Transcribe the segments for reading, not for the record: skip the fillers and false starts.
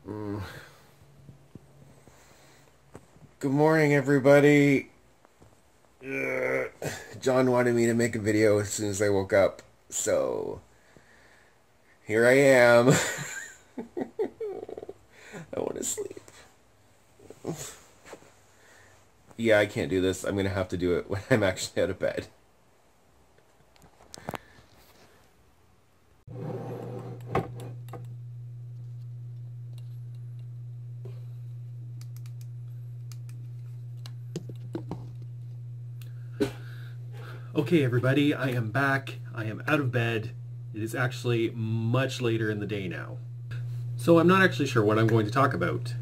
Good morning, everybody. John wanted me to make a video as soon as I woke up, so here I am. I want to sleep. Yeah, I can't do this. I'm gonna have to do it when I'm actually out of bed. Okay, everybody, I am back. I am out of bed. It is actually much later in the day now. So I'm not actually sure what I'm going to talk about,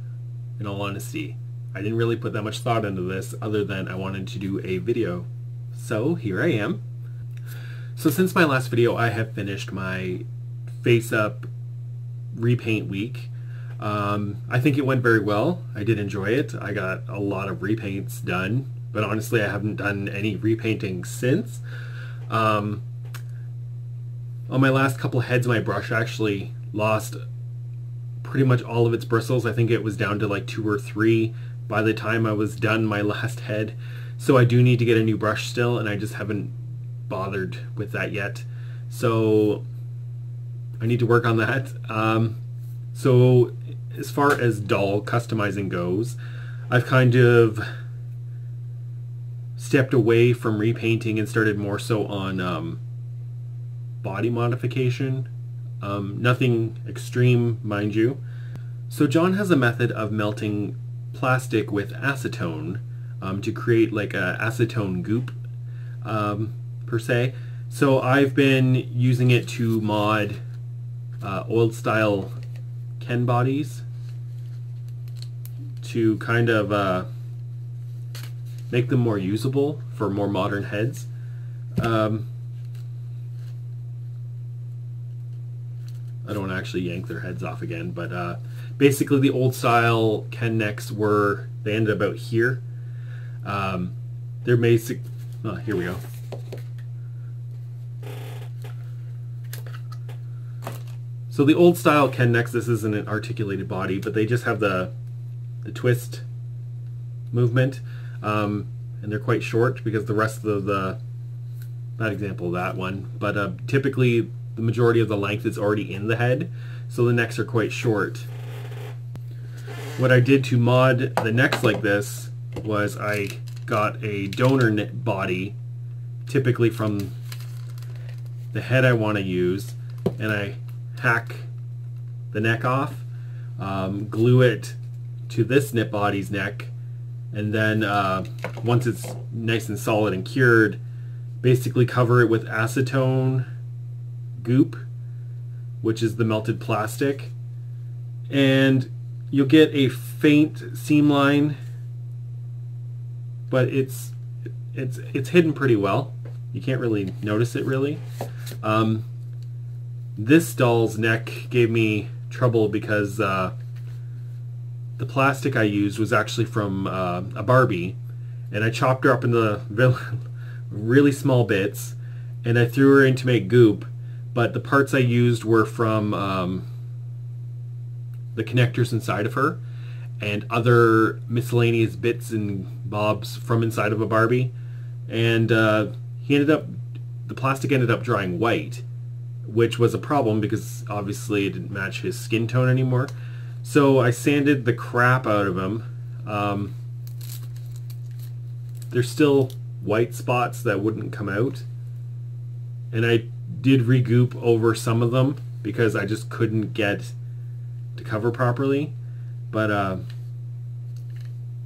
in all honesty. I didn't really put that much thought into this other than I wanted to do a video. So here I am. So since my last video, I have finished my Face Up repaint week. I think it went very well. I did enjoy it. I got a lot of repaints done. But honestly, I haven't done any repainting since. On my last couple heads, my brush actually lost pretty much all of its bristles. I think it was down to like 2 or 3 by the time I was done my last head. So I do need to get a new brush still, and I just haven't bothered with that yet. So I need to work on that. So as far as doll customizing goes, I've kind of stepped away from repainting and started more so on body modification. Nothing extreme, mind you. So John has a method of melting plastic with acetone to create like a acetone goop per se. So I've been using it to mod old style Ken bodies to kind of make them more usable for more modern heads. I don't want to actually yank their heads off again, but basically the old style Ken necks they ended about here. They're basic. Oh, here we go. So the old style Ken necks, this isn't an articulated body, but they just have the twist movement. And they're quite short because the rest of the bad example of that one, but typically the majority of the length is already in the head, so the necks are quite short. What I did to mod the necks like this was I got a donor knit body, typically from the head I want to use, and I hack the neck off, glue it to this knit body's neck, and then once it's nice and solid and cured, basically cover it with acetone goop, which is the melted plastic, and you'll get a faint seam line, but it's hidden pretty well. You can't really notice it really. This doll's neck gave me trouble because the plastic I used was actually from a Barbie, and I chopped her up into really small bits, and I threw her in to make goop, but the parts I used were from the connectors inside of her and other miscellaneous bits and bobs from inside of a Barbie, and the plastic ended up drying white, which was a problem because obviously it didn't match his skin tone anymore. So I sanded the crap out of them. There's still white spots that wouldn't come out, and I did regoop over some of them because I just couldn't get to cover properly. But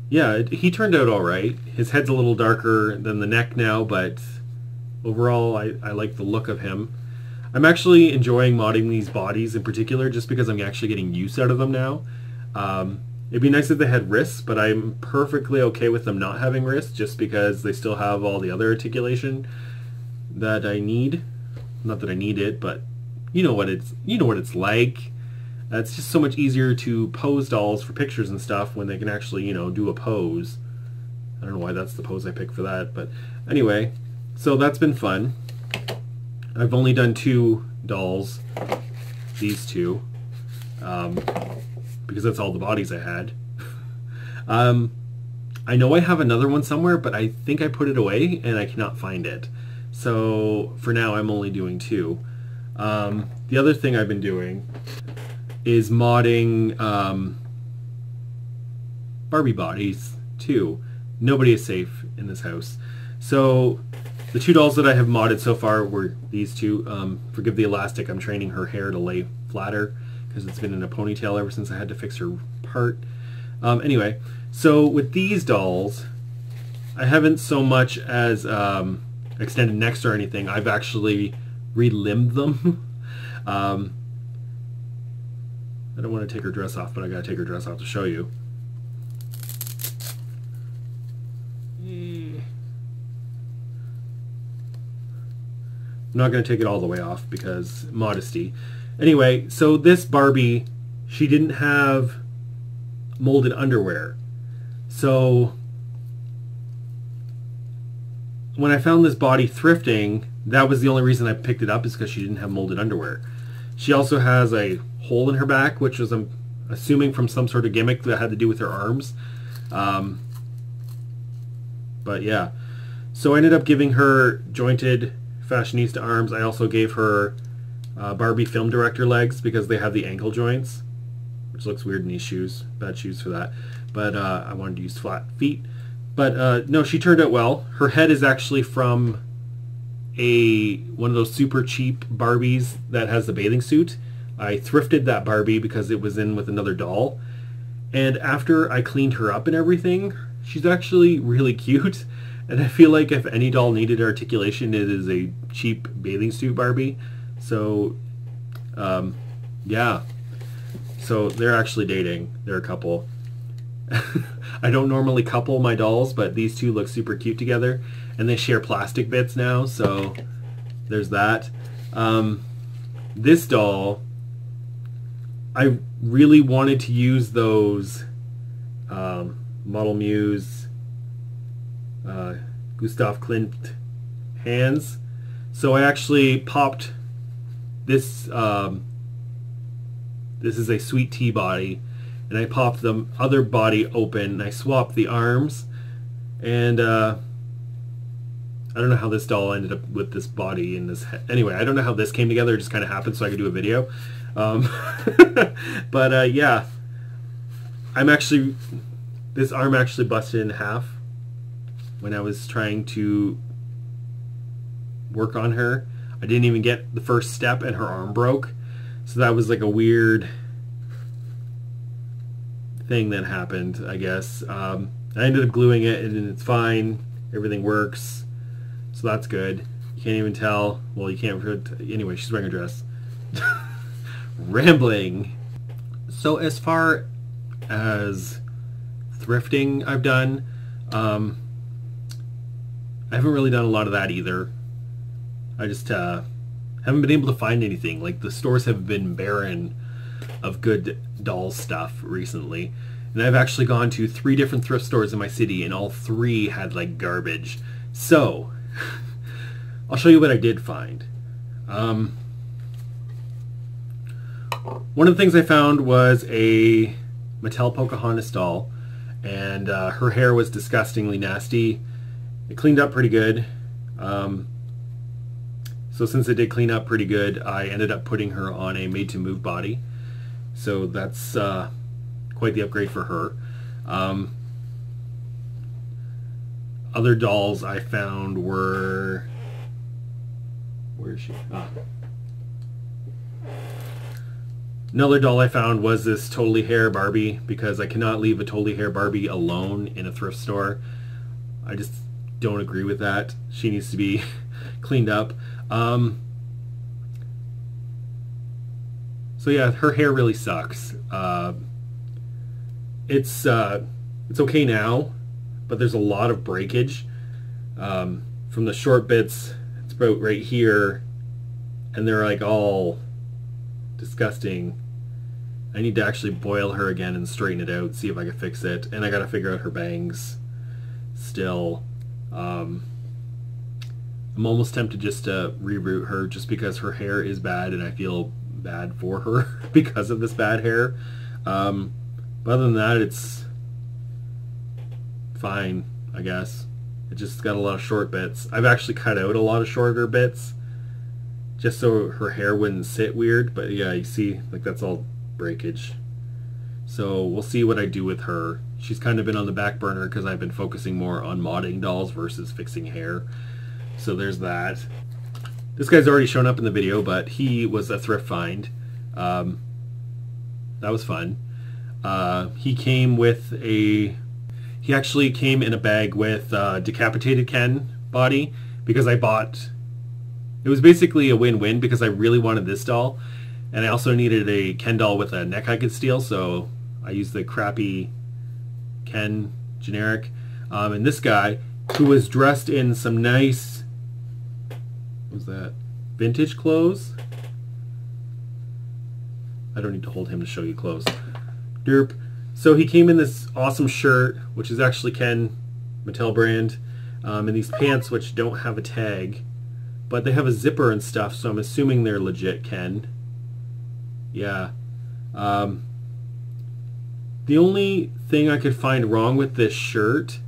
yeah, he turned out alright. His head's a little darker than the neck now, but overall I like the look of him. I'm actually enjoying modding these bodies in particular just because I'm actually getting use out of them now. It'd be nice if they had wrists, but I'm perfectly okay with them not having wrists just because they still have all the other articulation that I need. Not that I need it, but you know what it's like. It's just so much easier to pose dolls for pictures and stuff when they can actually, you know, do a pose. I don't know why that's the pose I picked for that, but anyway, so that's been fun. I've only done 2 dolls, these 2. because that's all the bodies I had. I know I have another one somewhere, but I think I put it away and I cannot find it. So for now, I'm only doing 2. The other thing I've been doing is modding Barbie bodies too. Nobody is safe in this house. So the 2 dolls that I have modded so far were these 2. Forgive the elastic, I'm training her hair to lay flatter because it's been in a ponytail ever since I had to fix her part. Anyway, so with these dolls, I haven't so much as extended necks or anything. I've actually relimbed them. I don't want to take her dress off, but I gotta take her dress off to show you. I'm not going to take it all the way off because modesty. Anyway, so this Barbie, she didn't have molded underwear. So when I found this body thrifting, that was the only reason I picked it up, is because she didn't have molded underwear. She also has a hole in her back, which was, I'm assuming, from some sort of gimmick that had to do with her arms. But yeah, so I ended up giving her jointed fashionista arms. I also gave her Barbie film director legs because they have the ankle joints, which looks weird in these shoes. Bad shoes for that. But I wanted to use flat feet. But no, she turned out well. Her head is actually from one of those super cheap Barbies that has the bathing suit. I thrifted that Barbie because it was in with another doll. And after I cleaned her up and everything, she's actually really cute. And I feel like if any doll needed articulation, it is a cheap bathing suit Barbie. So, yeah. So they're actually dating. They're a couple. I don't normally couple my dolls, but these 2 look super cute together. And they share plastic bits now, so there's that. This doll, I really wanted to use those Model Muse Gustav Klimt hands. So I actually popped this, this is a sweet tea body, and I popped the other body open, and I swapped the arms, and I don't know how this doll ended up with this body in this head. Anyway, I don't know how this came together. It just kind of happened so I could do a video. But yeah, this arm actually busted in half when I was trying to work on her. I didn't even get the first step and her arm broke. So that was like a weird thing that happened, I guess. I ended up gluing it and it's fine. Everything works. So that's good. You can't even tell. Well, you can't. Anyway, she's wearing a dress. Rambling. So as far as thrifting I've done, I haven't really done a lot of that either. I just haven't been able to find anything. Like, the stores have been barren of good doll stuff recently. And I've actually gone to 3 different thrift stores in my city, and all 3 had like garbage. So I'll show you what I did find. One of the things I found was a Mattel Pocahontas doll, and her hair was disgustingly nasty. It cleaned up pretty good. So since it did clean up pretty good, I ended up putting her on a made-to-move body. So that's quite the upgrade for her. Other dolls I found were... Where is she? Ah. Another doll I found was this Totally Hair Barbie, because I cannot leave a Totally Hair Barbie alone in a thrift store. I just don't agree with that. She needs to be cleaned up. So yeah, her hair really sucks. It's okay now, but there's a lot of breakage. From the short bits, it's about right here, and they're like all disgusting. I need to actually boil her again and straighten it out, see if I can fix it. And I gotta figure out her bangs still. I'm almost tempted just to reroot her, just because her hair is bad and I feel bad for her because of this bad hair. But other than that, it's fine, I guess. It just got a lot of short bits. I've actually cut out a lot of shorter bits just so her hair wouldn't sit weird. But yeah, you see, like, that's all breakage. So we'll see what I do with her. She's kind of been on the back burner because I've been focusing more on modding dolls versus fixing hair. So there's that. This guy's already shown up in the video, but he was a thrift find. That was fun. He came with a... He actually came in a bag with decapitated Ken body because I bought... It was basically a win-win because I really wanted this doll. And I also needed a Ken doll with a neck I could steal, so I used the crappy Ken generic. And this guy, who was dressed in some nice... What was that? Vintage clothes? I don't need to hold him to show you clothes. Derp. So he came in this awesome shirt, which is actually Ken, Mattel brand, and these pants which don't have a tag, but they have a zipper and stuff, so I'm assuming they're legit Ken. Yeah. The only thing I could find wrong with this shirt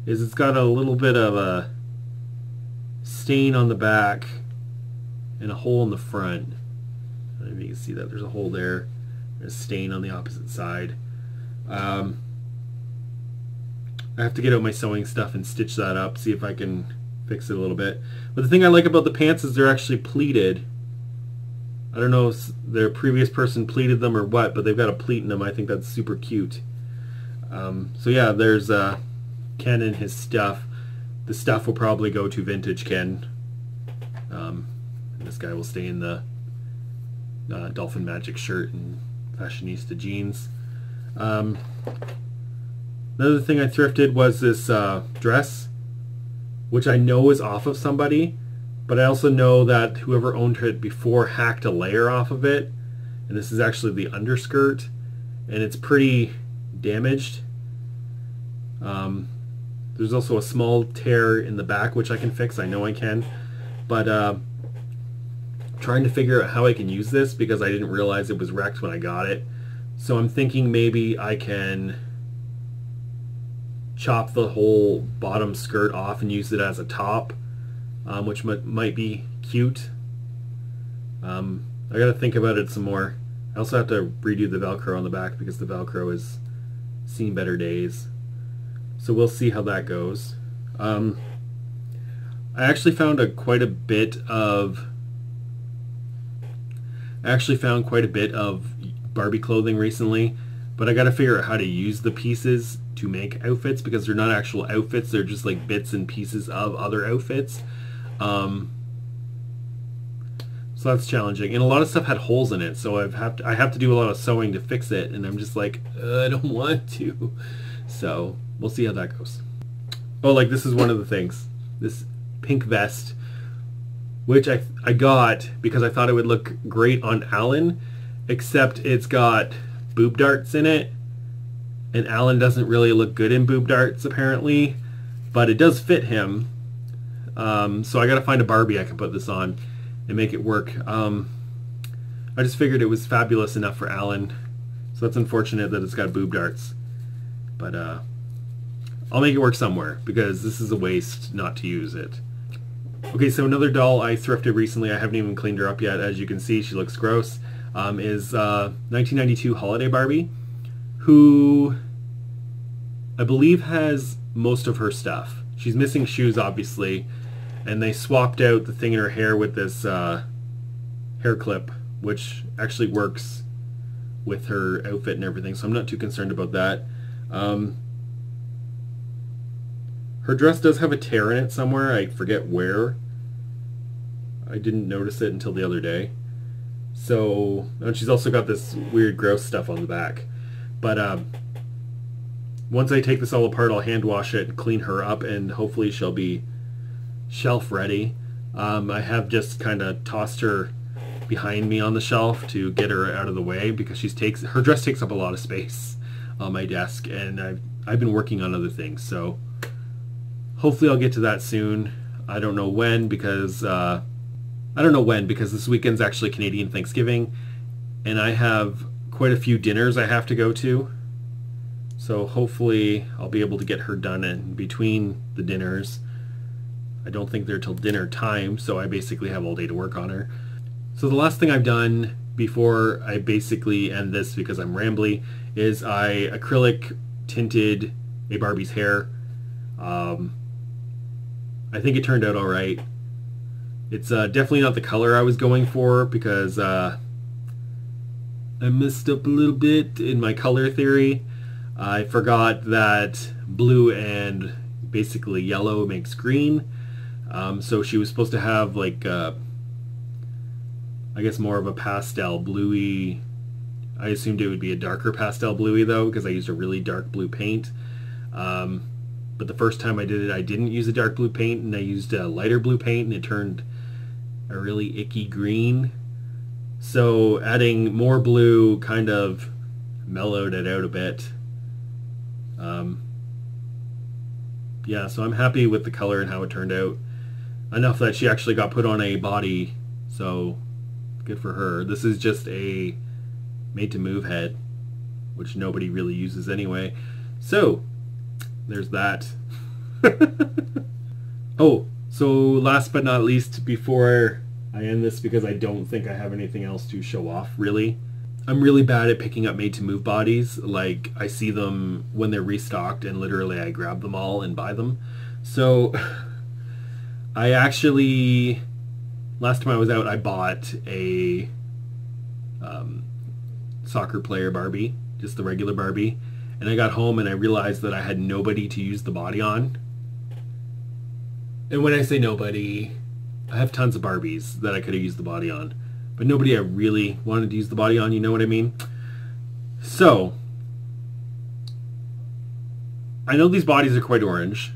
is it's got a little bit of a stain on the back and a hole in the front. I don't know if you can see that. There's a hole there. There's a stain on the opposite side. I have to get out my sewing stuff and stitch that up, see if I can fix it a little bit. But the thing I like about the pants is they're actually pleated. I don't know if their previous person pleated them or what, but they've got a pleat in them. I think that's super cute. So yeah, there's Ken and his stuff. The stuff will probably go to Vintage Ken. And this guy will stay in the Dolphin Magic shirt and Fashionista jeans. Another thing I thrifted was this dress, which I know is off of somebody, but I also know that whoever owned it before hacked a layer off of it, and this is actually the underskirt, and it's pretty damaged. There's also a small tear in the back, which I can fix. I know I can, but trying to figure out how I can use this because I didn't realize it was wrecked when I got it. So I'm thinking maybe I can chop the whole bottom skirt off and use it as a top, which might be cute. I gotta think about it some more. I also have to redo the Velcro on the back because the Velcro has seen better days. So we'll see how that goes. I actually found quite a bit of Barbie clothing recently, but I gotta figure out how to use the pieces to make outfits because they're not actual outfits, they're just like bits and pieces of other outfits. So that's challenging, and a lot of stuff had holes in it, so I have to do a lot of sewing to fix it, and I'm just like, I don't want to. So we'll see how that goes. Oh, like this is one of the things, this pink vest, which I got because I thought it would look great on Alan, except it's got boob darts in it, and Alan doesn't really look good in boob darts apparently, but it does fit him. So I gotta find a Barbie I can put this on and make it work. I just figured it was fabulous enough for Alan, so that's unfortunate that it's got boob darts, but I'll make it work somewhere because this is a waste not to use it. Okay, so another doll I thrifted recently, I haven't even cleaned her up yet, as you can see she looks gross, is 1992 Holiday Barbie, who I believe has most of her stuff. She's missing shoes obviously, and they swapped out the thing in her hair with this hair clip, which actually works with her outfit and everything, so I'm not too concerned about that. Her dress does have a tear in it somewhere, I forget where. I didn't notice it until the other day. So, and she's also got this weird gross stuff on the back. But once I take this all apart, I'll hand wash it and clean her up, and hopefully she'll be shelf ready. I have just kind of tossed her behind me on the shelf to get her out of the way because her dress takes up a lot of space on my desk, and I've been working on other things, so hopefully I'll get to that soon. I don't know when because this weekend's actually Canadian Thanksgiving, and I have quite a few dinners I have to go to. So hopefully I'll be able to get her done in between the dinners. I don't think they're till dinner time, so I basically have all day to work on her. So the last thing I've done before I basically end this, because I'm rambly, is I acrylic tinted a Barbie's hair. I think it turned out alright. It's definitely not the color I was going for, because I messed up a little bit in my color theory. I forgot that blue and basically yellow makes green. So she was supposed to have like I guess more of a pastel bluey. I assumed it would be a darker pastel bluey though, because I used a really dark blue paint. But the first time I did it, I didn't use a dark blue paint, and I used a lighter blue paint, and it turned a really icky green. So adding more blue kind of mellowed it out a bit. Yeah, so I'm happy with the color and how it turned out. Enough that she actually got put on a body, so good for her. This is just a made-to-move head, which nobody really uses anyway. So there's that. Oh, so last but not least, before I end this, because I don't think I have anything else to show off really, I'm really bad at picking up made-to-move bodies. Like, I see them when they're restocked and literally I grab them all and buy them. So I actually, last time I was out, I bought a soccer player Barbie, just the regular Barbie, and I got home and I realized that I had nobody to use the body on. And when I say nobody, I have tons of Barbies that I could have used the body on, but nobody I really wanted to use the body on, you know what I mean? So I know these bodies are quite orange,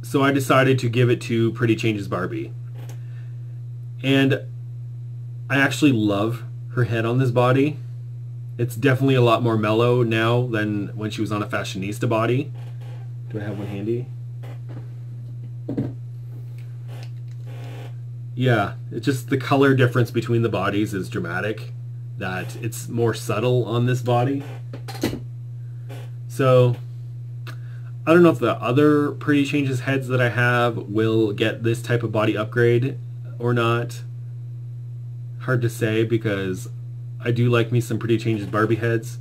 so I decided to give it to Pretty Changes Barbie. And I actually love her head on this body. It's definitely a lot more mellow now than when she was on a fashionista body. Do I have one handy? Yeah, it's just the color difference between the bodies is dramatic. That it's more subtle on this body. So I don't know if the other Pretty Changes heads that I have will get this type of body upgrade or not. Hard to say, because I do like me some Pretty Changes Barbie heads.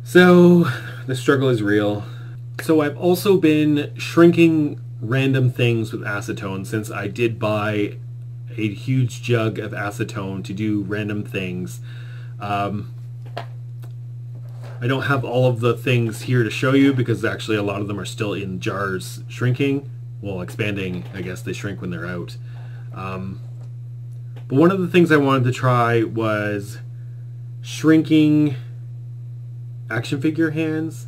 So the struggle is real. So I've also been shrinking random things with acetone, since I did buy a huge jug of acetone to do random things. I don't have all of the things here to show you, because actually a lot of them are still in jars shrinking. Well, expanding, I guess they shrink when they're out. But one of the things I wanted to try was shrinking action figure hands,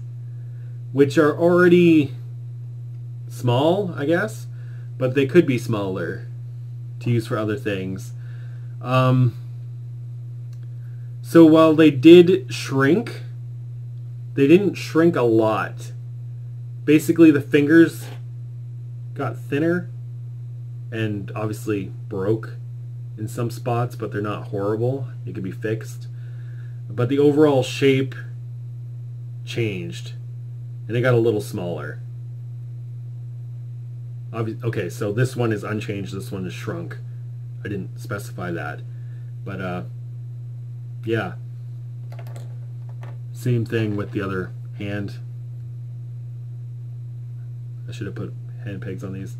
which are already small, I guess, but they could be smaller to use for other things. So while they did shrink, they didn't shrink a lot. Basically, the fingers got thinner and obviously broke in some spots, but they're not horrible. It could be fixed. But the overall shape changed, and it got a little smaller. Okay, so this one is unchanged, this one is shrunk. I didn't specify that. But, yeah. Same thing with the other hand. I should have put hand pegs on these.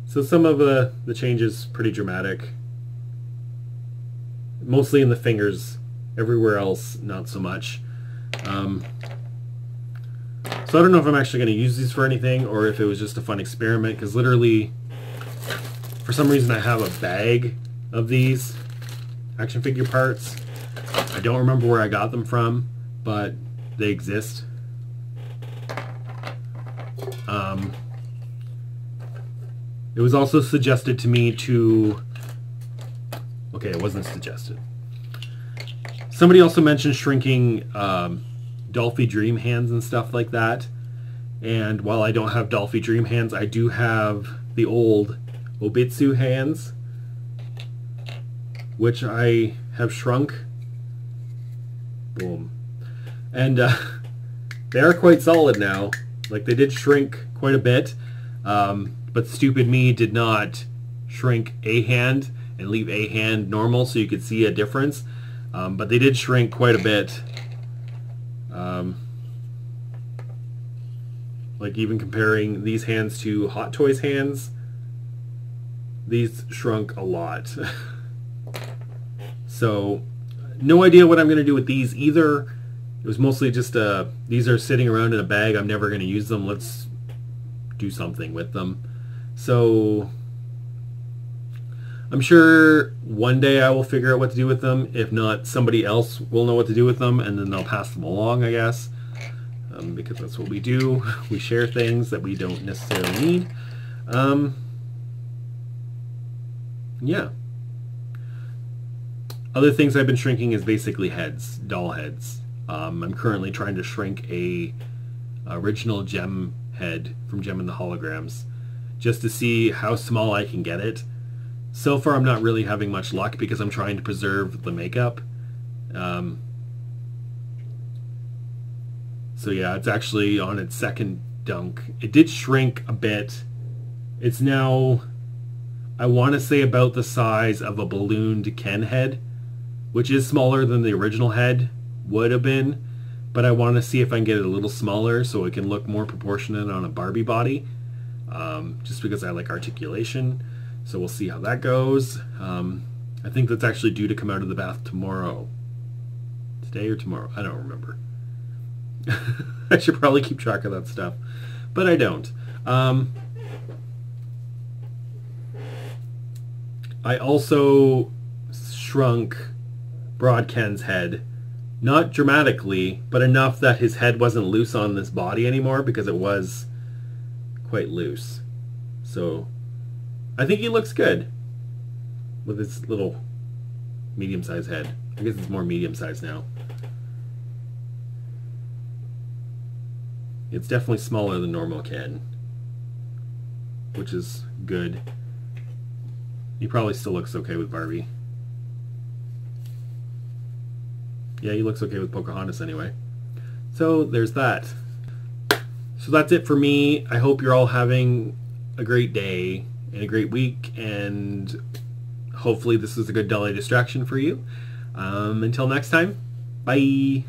So some of the changes pretty dramatic. Mostly in the fingers. Everywhere else, not so much. So I don't know if I'm actually going to use these for anything, or if it was just a fun experiment, because literally, for some reason, I have a bag of these action figure parts. I don't remember where I got them from, but they exist. It was also suggested to me to... Okay, it wasn't suggested. Somebody also mentioned shrinking Dolphy Dream hands and stuff like that. And while I don't have Dolphy Dream hands, I do have the old Obitsu hands, which I have shrunk. Boom. And they are quite solid now. Like, they did shrink quite a bit, but stupid me did not shrink a hand and leave a hand normal so you could see a difference. But they did shrink quite a bit. Like, even comparing these hands to Hot Toys hands, these shrunk a lot. So, no idea what I'm going to do with these either. It was mostly just, these are sitting around in a bag. I'm never going to use them. Let's do something with them. So, I'm sure one day I will figure out what to do with them. If not, somebody else will know what to do with them, and then they'll pass them along, I guess. Because that's what we do. We share things that we don't necessarily need. Yeah. Other things I've been shrinking is basically heads, doll heads. I'm currently trying to shrink a original Gem head from Gem and the Holograms, just to see how small I can get it. So far I'm not really having much luck because I'm trying to preserve the makeup. So yeah, it's actually on its second dunk. It did shrink a bit. It's now, I want to say, about the size of a ballooned Ken head, which is smaller than the original head would have been, but I want to see if I can get it a little smaller so it can look more proportionate on a Barbie body, just because I like articulation. So we'll see how that goes. I think that's actually due to come out of the bath tomorrow. Today or tomorrow? I don't remember. I should probably keep track of that stuff, but I don't. I also shrunk Broad Ken's head. Not dramatically, but enough that his head wasn't loose on this body anymore, because it was quite loose. So I think he looks good with his little medium-sized head. I guess it's more medium-sized now. It's definitely smaller than normal Ken, which is good. He probably still looks okay with Barbie. Yeah, he looks okay with Pocahontas anyway. So there's that. So that's it for me. I hope you're all having a great day and a great week, and hopefully this is a good dolly distraction for you. Until next time, bye.